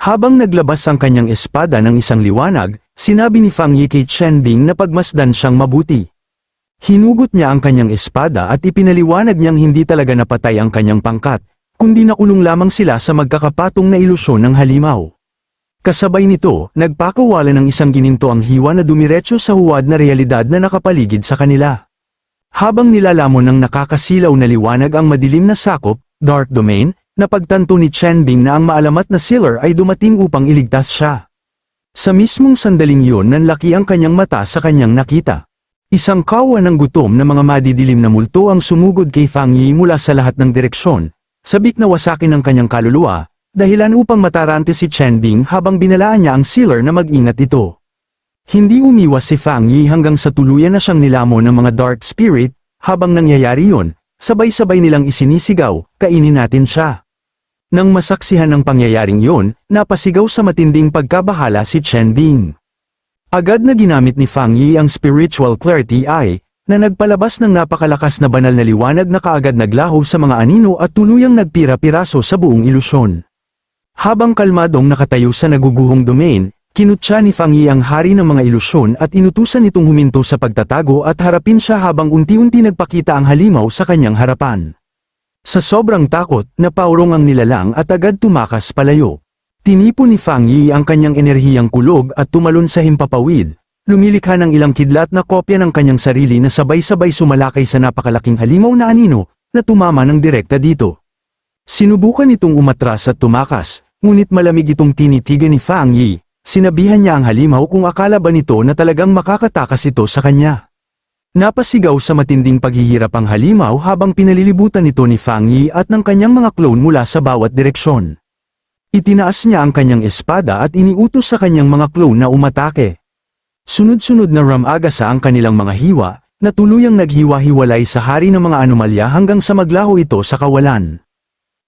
Habang naglabas ang kanyang espada ng isang liwanag, sinabi ni Fang Yi kay Chen Bing na pagmasdan siyang mabuti. Hinugot niya ang kanyang espada at ipinaliwanag niyang hindi talaga napatay ang kanyang pangkat, kundi nakulong lamang sila sa magkakapatong na ilusyon ng halimaw. Kasabay nito, nagpakawala ng isang gininto ang hiwa na dumiretso sa huwad na realidad na nakapaligid sa kanila. Habang nilalamon ng nakakasilaw na liwanag ang madilim na sakop, dark domain, napagtanto ni Chen Bing na ang maalamat na sealer ay dumating upang iligtas siya. Sa mismong sandaling yun nanlaki ang kanyang mata sa kanyang nakita. Isang kawa ng gutom na mga madidilim na multo ang sumugod kay Fang Yi mula sa lahat ng direksyon, sabik na wasakin ang kanyang kaluluwa, dahilan upang matarante si Chen Bing habang binalaan niya ang sealer na mag-ingat ito. Hindi umiwas si Fang Yi hanggang sa tuluyan na siyang nilamon ng mga dark spirit, habang nangyayari yun, sabay-sabay nilang isinisigaw, kainin natin siya. Nang masaksihan ng pangyayaring yun, napasigaw sa matinding pagkabahala si Chen Bing. Agad na ginamit ni Fang Yi ang spiritual clarity eye, na nagpalabas ng napakalakas na banal na liwanag na kaagad naglaho sa mga anino at tuluyang nagpira-piraso sa buong ilusyon. Habang kalmadong nakatayo sa naguguhong domain, kinutya ni Fang Yi ang hari ng mga ilusyon at inutusan itong huminto sa pagtatago at harapin siya habang unti-unti nagpakita ang halimaw sa kanyang harapan. Sa sobrang takot, napaurong ang nilalang at agad tumakas palayo. Tinipon ni Fang Yi ang kanyang enerhiyang kulog at tumalon sa himpapawid, lumilikha ng ilang kidlat na kopya ng kanyang sarili na sabay-sabay sumalakay sa napakalaking halimaw na anino, na tumama ng direkta dito. Sinubukan itong umatras at tumakas, ngunit malamig itong tinitigan ni Fang Yi. Sinabihan niya ang halimaw kung akala ba nito na talagang makakatakas ito sa kanya. Napasigaw sa matinding paghihirap ang halimaw habang pinalilibutan ito ni Fang Yi at ng kanyang mga clone mula sa bawat direksyon. Itinaas niya ang kanyang espada at iniutos sa kanyang mga clone na umatake. Sunod-sunod na ramagasa ang kanilang mga hiwa, na tuluyang naghiwa-hiwalay sa hari ng mga anomalya hanggang sa maglaho ito sa kawalan.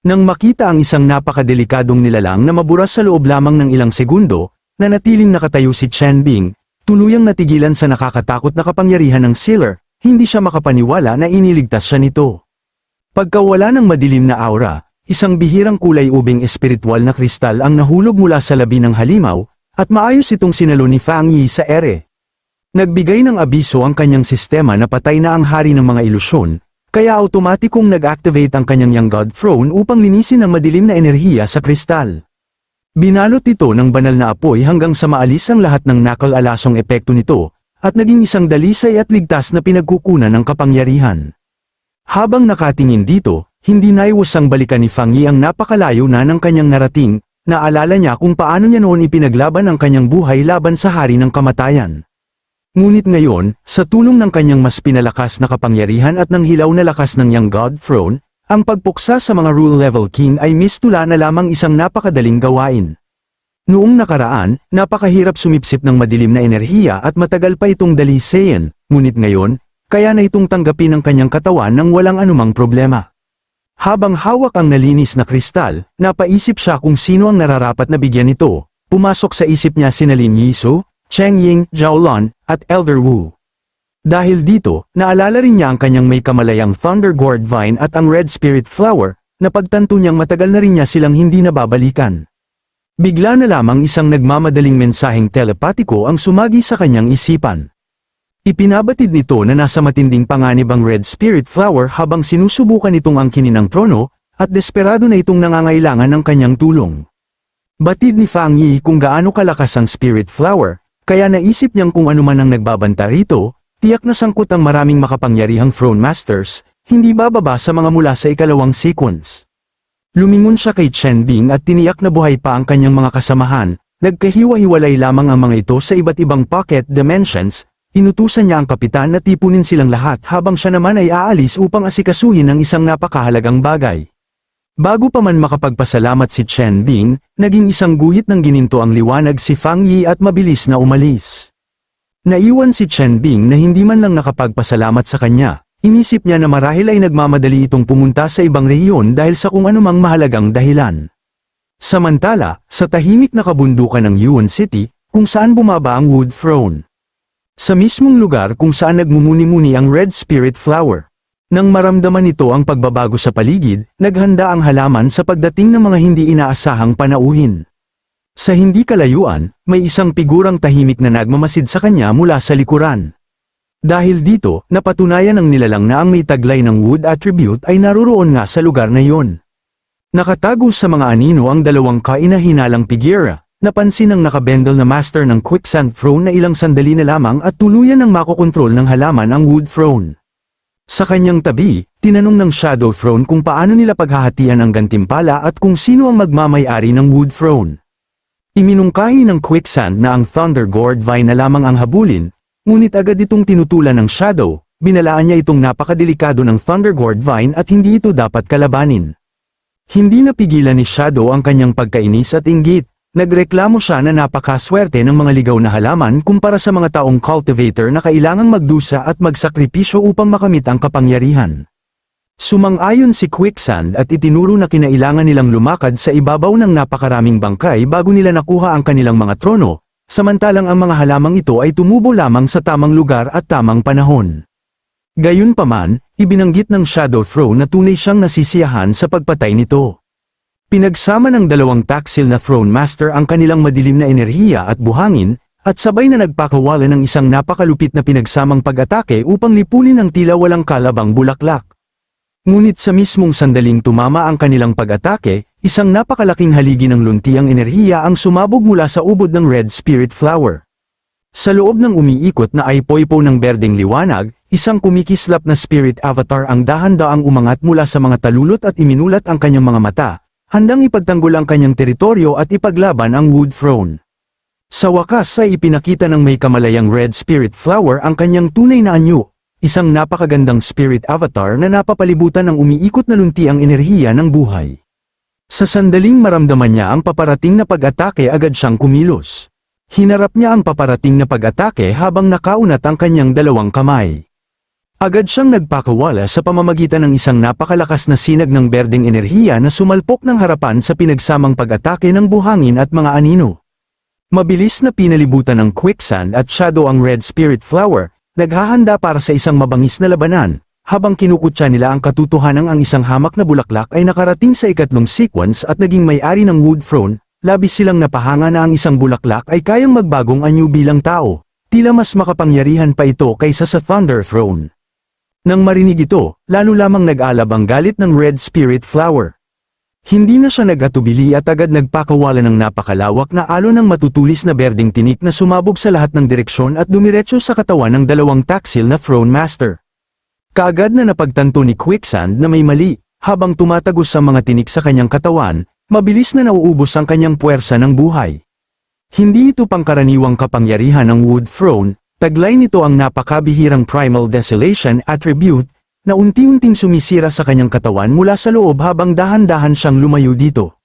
Nang makita ang isang napakadelikadong nilalang na maburas sa loob lamang ng ilang segundo, nanatiling nakatayo si Chen Bing, tuluyang natigilan sa nakakatakot na kapangyarihan ng sealer, hindi siya makapaniwala na iniligtas siya nito. Pagkawala ng madilim na aura, isang bihirang kulay ubing espiritual na kristal ang nahulog mula sa labi ng halimaw, at maayos itong sinalo ni Fang Yi sa ere. Nagbigay ng abiso ang kanyang sistema na patay na ang hari ng mga ilusyon, kaya automatikong nag-activate ang kanyang Young God Throne upang linisin ang madilim na enerhiya sa kristal. Binalot ito ng banal na apoy hanggang sa maalis ang lahat ng nakal-alasong epekto nito, at naging isang dalisay at ligtas na pinagkukunan ng kapangyarihan. Habang nakatingin dito, hindi naiwasang balikan ni Fang Yi ang napakalayo na ng kanyang narating, naalala niya kung paano niya noon ipinaglaban ang kanyang buhay laban sa hari ng kamatayan. Ngunit ngayon, sa tulong ng kanyang mas pinalakas na kapangyarihan at ng hilaw na lakas ng Young God Throne, ang pagpuksa sa mga rule level king ay mistula na lamang isang napakadaling gawain. Noong nakaraan, napakahirap sumipsip ng madilim na enerhiya at matagal pa itong dalisayin, ngunit ngayon, kaya na itong tanggapin ng kanyang katawan nang walang anumang problema. Habang hawak ang nalinis na kristal, napaisip siya kung sino ang nararapat na bigyan nito. Pumasok sa isip niya sina Lin Yisu, Cheng Ying, Zhao Lan, at Elder Wu. Dahil dito, naalala rin niya ang kanyang may kamalayang Thunder Gourd Vine at ang Red Spirit Flower, na pagtanto niyang matagal na rin niya silang hindi nababalikan. Bigla na lamang isang nagmamadaling mensaheng telepatiko ang sumagi sa kanyang isipan. Ipinabatid nito na nasa matinding panganib ang Red Spirit Flower habang sinusubukan itong angkinin ng trono, at desperado na itong nangangailangan ng kanyang tulong. Batid ni Fang Yi kung gaano kalakas ang Spirit Flower, kaya naisip niyang kung ano man ang nagbabanta rito, tiyak na sangkot ang maraming makapangyarihang Throne Masters, hindi bababa sa mga mula sa ikalawang sequence. Lumingon siya kay Chen Bing at tiniyak na buhay pa ang kanyang mga kasamahan, nagkahiwa-hiwalay lamang ang mga ito sa iba't ibang pocket dimensions, inutusan niya ang kapitan na tipunin silang lahat habang siya naman ay aalis upang asikasuhin ang isang napakahalagang bagay. Bago pa man makapagpasalamat si Chen Bing, naging isang guhit ng gininto ang liwanag si Fang Yi at mabilis na umalis. Naiwan si Chen Bing na hindi man lang nakapagpasalamat sa kanya, inisip niya na marahil ay nagmamadali itong pumunta sa ibang rehiyon dahil sa kung anumang mahalagang dahilan. Samantala, sa tahimik na kabundukan ng Yuan City, kung saan bumaba ang Wood Throne. Sa mismong lugar kung saan nagmumuni-muni ang Red Spirit Flower. Nang maramdaman nito ang pagbabago sa paligid, naghanda ang halaman sa pagdating ng mga hindi inaasahang panauhin. Sa hindi kalayuan, may isang figurang tahimik na nagmamasid sa kanya mula sa likuran. Dahil dito, napatunayan ng nilalang na ang may taglay ng wood attribute ay naroroon nga sa lugar na iyon. Nakatago sa mga anino ang dalawang kaina-hinalang figura, napansin ng nakabendel na master ng quicksand throne na ilang sandali na lamang at tuluyan ng makokontrol ng halaman ang wood throne. Sa kanyang tabi, tinanong ng shadow throne kung paano nila paghahatian ang gantimpala at kung sino ang magmamay-ari ng wood throne. Iminungkahi ng quicksand na ang Thunder Gourd Vine na lamang ang habulin, ngunit agad itong tinutulan ng shadow, binalaan niya itong napakadelikado ng Thunder Gourd Vine at hindi ito dapat kalabanin. Hindi napigilan ni Shadow ang kanyang pagkainis at inggit, nagreklamo siya na napakaswerte ng mga ligaw na halaman kumpara sa mga taong cultivator na kailangang magdusa at magsakripisyo upang makamit ang kapangyarihan. Sumang-ayon si Quicksand at itinuro na kinailangan nilang lumakad sa ibabaw ng napakaraming bangkay bago nila nakuha ang kanilang mga trono, samantalang ang mga halamang ito ay tumubo lamang sa tamang lugar at tamang panahon. Gayunpaman, ibinanggit ng Shadow Throne na tunay siyang nasisiyahan sa pagpatay nito. Pinagsama ng dalawang taksil na Throne Master ang kanilang madilim na enerhiya at buhangin, at sabay na nagpakawala ng isang napakalupit na pinagsamang pag-atake upang lipunin ang tila walang kalabang bulaklak. Ngunit sa mismong sandaling tumama ang kanilang pag-atake, isang napakalaking haligi ng luntiang enerhiya ang sumabog mula sa ubod ng Red Spirit Flower. Sa loob ng umiikot na aypoypo ng berdeng liwanag, isang kumikislap na spirit avatar ang dahan-daang umangat mula sa mga talulot at iminulat ang kanyang mga mata, handang ipagtanggol ang kanyang teritoryo at ipaglaban ang Wood Throne. Sa wakas ay ipinakita ng may kamalayang Red Spirit Flower ang kanyang tunay na anyo. Isang napakagandang spirit avatar na napapalibutan ng umiikot na luntiang enerhiya ng buhay. Sa sandaling maramdaman niya ang paparating na pag-atake agad siyang kumilos. Hinarap niya ang paparating na pag-atake habang nakaunat ang kanyang dalawang kamay. Agad siyang nagpakawala sa pamamagitan ng isang napakalakas na sinag ng berdeng enerhiya na sumalpok ng harapan sa pinagsamang pag-atake ng buhangin at mga anino. Mabilis na pinalibutan ng Quicksand at Shadow ang Red Spirit Flower, naghahanda para sa isang mabangis na labanan, habang kinukutya nila ang katotohanang ang isang hamak na bulaklak ay nakarating sa ikatlong sequence at naging may-ari ng Wood Throne, labis silang napahanga na ang isang bulaklak ay kayang magbagong anyo bilang tao, tila mas makapangyarihan pa ito kaysa sa Thunder Throne. Nang marinig ito, lalo lamang nag-alab ang galit ng Red Spirit Flower. Hindi na siya nag-atubili at agad nagpakawala ng napakalawak na alon ng matutulis na berdeng tinik na sumabog sa lahat ng direksyon at dumiretso sa katawan ng dalawang taksil na Throne Master. Kaagad na napagtanto ni Quicksand na may mali, habang tumatagos sa mga tinik sa kanyang katawan, mabilis na nauubos ang kanyang puwersa ng buhay. Hindi ito pangkaraniwang kapangyarihan ng Wood Throne, taglay nito ang napakabihirang Primal Desolation attribute, na unti-unting sumisira sa kanyang katawan mula sa loob habang dahan-dahan siyang lumayo dito.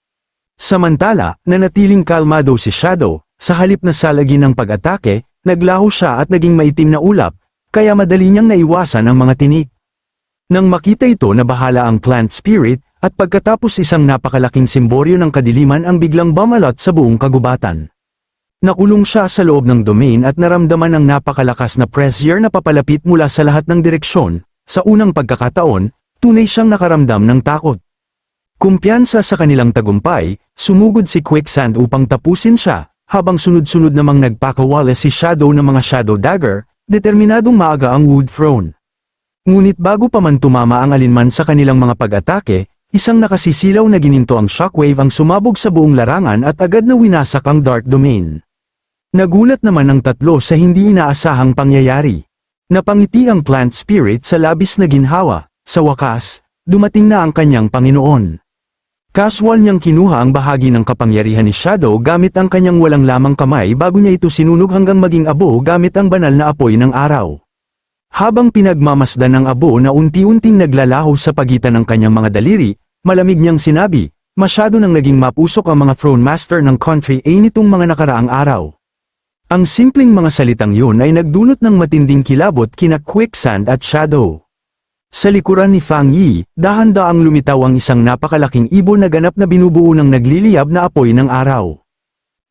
Samantala, nanatiling kalmado si Shadow, sa halip na salagin ng pag-atake, naglaho siya at naging maitim na ulap, kaya madali niyang naiwasan ang mga tinik. Nang makita ito na bahala ang Plant Spirit, at pagkatapos isang napakalaking simboryo ng kadiliman ang biglang bumalot sa buong kagubatan. Nakulong siya sa loob ng domain at naramdaman ang napakalakas na pressure na papalapit mula sa lahat ng direksyon. Sa unang pagkakataon, tunay siyang nakaramdam ng takot. Kumpiyansa sa kanilang tagumpay, sumugod si Quicksand upang tapusin siya, habang sunod-sunod namang nagpakawala si Shadow ng mga Shadow Dagger, determinadong maaga ang Wood Throne. Ngunit bago pa man tumama ang alinman sa kanilang mga pag-atake, isang nakasisilaw na gininto ang shockwave ang sumabog sa buong larangan at agad na winasak ang Dark Domain. Nagulat naman ang tatlo sa hindi inaasahang pangyayari. Napangiti ang Plant Spirit sa labis na ginhawa, sa wakas, dumating na ang kanyang Panginoon. Casual niyang kinuha ang bahagi ng kapangyarihan ni Shadow gamit ang kanyang walang lamang kamay bago niya ito sinunog hanggang maging abo gamit ang banal na apoy ng araw. Habang pinagmamasdan ng abo na unti-unting naglalaho sa pagitan ng kanyang mga daliri, malamig niyang sinabi, masyado nang naging mapusok ang mga Throne Master ng Country A nitong mga nakaraang araw. Ang simpleng mga salitang yun ay nagdulot ng matinding kilabot kina Quicksand at Shadow. Sa likuran ni Fang Yi, dahan-daang lumitaw ang isang napakalaking ibon na ganap na binubuo ng nagliliyab na apoy ng araw.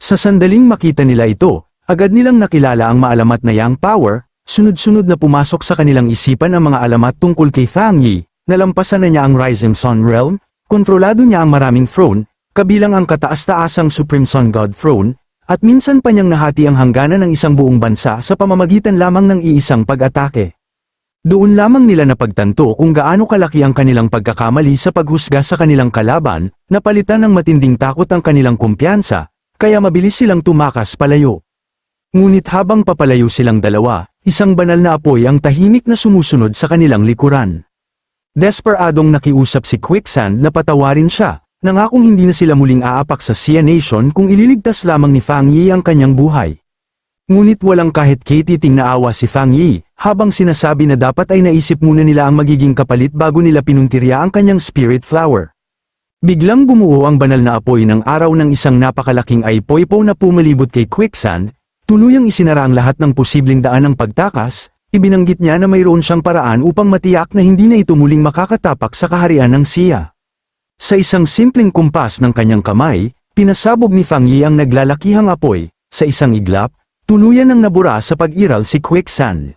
Sa sandaling makita nila ito, agad nilang nakilala ang maalamat na Yang Power, sunod-sunod na pumasok sa kanilang isipan ang mga alamat tungkol kay Fang Yi, nalampasan na niya ang Rising Sun Realm, kontrolado niya ang maraming throne, kabilang ang kataas-taasang Supreme Sun God Throne, at minsan pa niyang nahati ang hangganan ng isang buong bansa sa pamamagitan lamang ng iisang pag-atake. Doon lamang nila napagtanto kung gaano kalaki ang kanilang pagkakamali sa paghusga sa kanilang kalaban, napalitan ng matinding takot ang kanilang kumpiyansa, kaya mabilis silang tumakas palayo. Ngunit habang papalayo silang dalawa, isang banal na apoy ang tahimik na sumusunod sa kanilang likuran. Desperadong nakiusap si Quicksand na patawarin siya, nangakong hindi na sila muling aapak sa Sia Nation kung ililigtas lamang ni Fang Yi ang kanyang buhay. Ngunit walang kahit katiting na awa si Fang Yi, habang sinasabi na dapat ay naisip muna nila ang magiging kapalit bago nila pinuntirya ang kanyang spirit flower. Biglang bumuo ang banal na apoy ng araw ng isang napakalaking aipoipo na pumalibot kay Quicksand, tuluyang isinara ang lahat ng posibleng daan ng pagtakas, ibinanggit niya na mayroon siyang paraan upang matiyak na hindi na ito muling makakatapak sa kaharian ng Sia. Sa isang simpleng kumpas ng kanyang kamay, pinasabog ni Fang Yi ang naglalakihang apoy, sa isang iglap, tuluyan nang nabura sa pag-iral si Quicksand.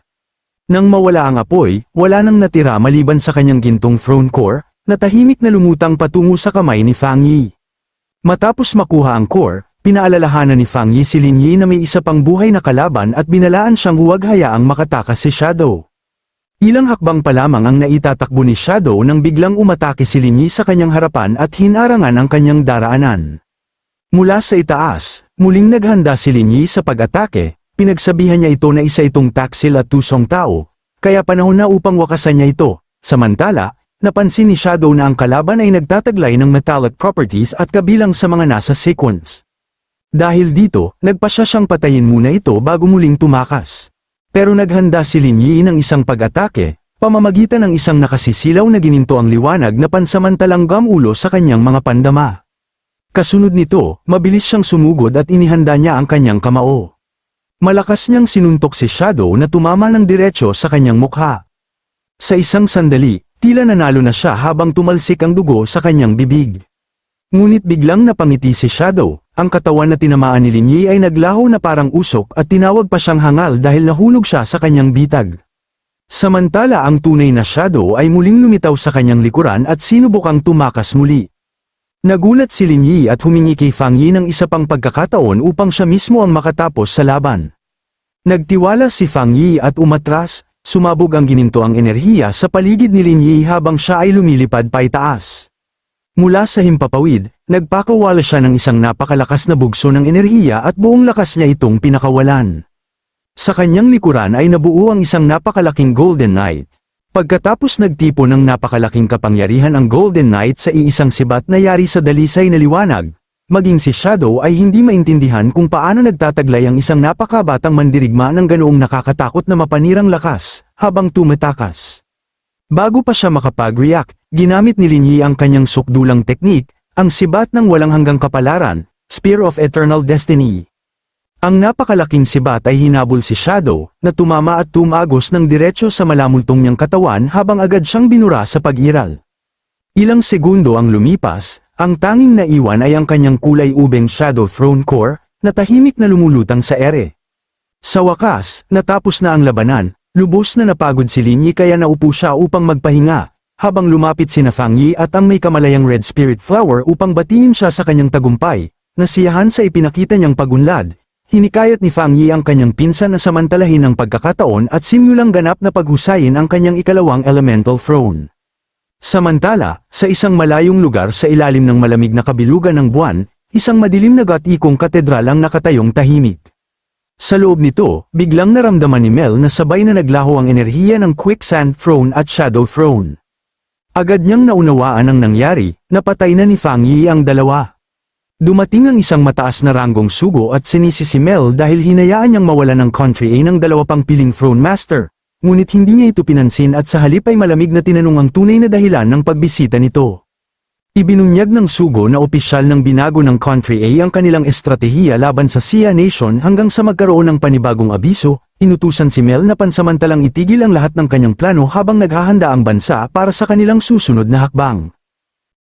Nang mawala ang apoy, wala nang natira maliban sa kanyang gintong throne core, na tahimik na lumutang patungo sa kamay ni Fang Yi. Matapos makuha ang core, pinaalalahanan ni Fang Yi si Lin Yi na may isa pang buhay na kalaban at binalaan siyang huwag hayaang makatakas si Shadow. Ilang hakbang pa lamang ang naitatakbo ni Shadow nang biglang umatake si Lin Yi sa kanyang harapan at hinarangan ang kanyang daraanan. Mula sa itaas, muling naghanda si Lin Yi sa pag-atake, pinagsabihan niya ito na isa itong taksil at tusong tao, kaya panahon na upang wakasan niya ito. Samantala, napansin ni Shadow na ang kalaban ay nagtataglay ng metallic properties at kabilang sa mga nasa sequence. Dahil dito, nagpasya siyang patayin muna ito bago muling tumakas. Pero naghanda si Lin Yi ng isang pag-atake, pamamagitan ng isang nakasisilaw na gininto ang liwanag na pansamantalang gamulo sa kanyang mga pandama. Kasunod nito, mabilis siyang sumugod at inihanda niya ang kanyang kamao. Malakas niyang sinuntok si Shadow na tumama ng diretso sa kanyang mukha. Sa isang sandali, tila nanalo na siya habang tumalsik ang dugo sa kanyang bibig. Ngunit biglang napangiti si Shadow, ang katawan na tinamaan ni Lin Yi ay naglaho na parang usok at tinawag pa siyang hangal dahil nahulog siya sa kanyang bitag. Samantala ang tunay na Shadow ay muling lumitaw sa kanyang likuran at sinubukang tumakas muli. Nagulat si Lin Yi at humingi kay Fang Yi ng isa pang pagkakataon upang siya mismo ang makatapos sa laban. Nagtiwala si Fang Yi at umatras, sumabog ang ginintoang enerhiya sa paligid ni Lin Yi habang siya ay lumilipad paitaas. Mula sa himpapawid, nagpakawala siya ng isang napakalakas na bugso ng enerhiya at buong lakas niya itong pinakawalan. Sa kanyang likuran ay nabuo ang isang napakalaking Golden Knight. Pagkatapos nagtipon ng napakalaking kapangyarihan ang Golden Knight sa iisang sibat na yari sa dalisay na liwanag, maging si Shadow ay hindi maintindihan kung paano nagtataglay ang isang napakabatang mandirigma ng ganoong nakakatakot na mapanirang lakas, habang tumatakas. Bago pa siya makapag-react, ginamit ni Lin Yi ang kanyang sukdulang teknik, ang sibat ng walang hanggang kapalaran, Spear of Eternal Destiny. Ang napakalaking sibat ay hinabol si Shadow, na tumama at tumagos ng diretso sa malamultong niyang katawan habang agad siyang binura sa pag-iral. Ilang segundo ang lumipas, ang tanging naiwan ay ang kanyang kulay ubeng Shadow Throne Core, na tahimik na lumulutang sa ere. Sa wakas, natapos na ang labanan, lubos na napagod si Lin Yi kaya naupo siya upang magpahinga, habang lumapit sina Fang Yi at ang may kamalayang Red Spirit Flower upang batiin siya sa kanyang tagumpay, nasiyahan sa ipinakita niyang pagunlad. Hinikayat ni Fang Yi ang kanyang pinsan na samantalahin ang pagkakataon at simulang ganap na paghusayin ang kanyang ikalawang elemental throne. Samantala, sa isang malayong lugar sa ilalim ng malamig na kabilugan ng buwan, isang madilim na gotikong katedral ang nakatayong tahimik. Sa loob nito, biglang naramdaman ni Mel na sabay na naglaho ang enerhiya ng Quicksand Throne at Shadow Throne. Agad niyang naunawaan ang nangyari, napatay na ni Fang Yi ang dalawa. Dumating ang isang mataas na ranggong sugo at sinisi si Mel dahil hinayaan niyang mawala ng Country A ng dalawa pang piling Throne Master, ngunit hindi niya ito pinansin at sa halip ay malamig na tinanong ang tunay na dahilan ng pagbisita nito. Ibinunyag ng sugo na opisyal ng binago ng Country A ang kanilang estratehiya laban sa Sia Nation hanggang sa magkaroon ng panibagong abiso, inutusan si Mel na pansamantalang itigil ang lahat ng kanyang plano habang naghahanda ang bansa para sa kanilang susunod na hakbang.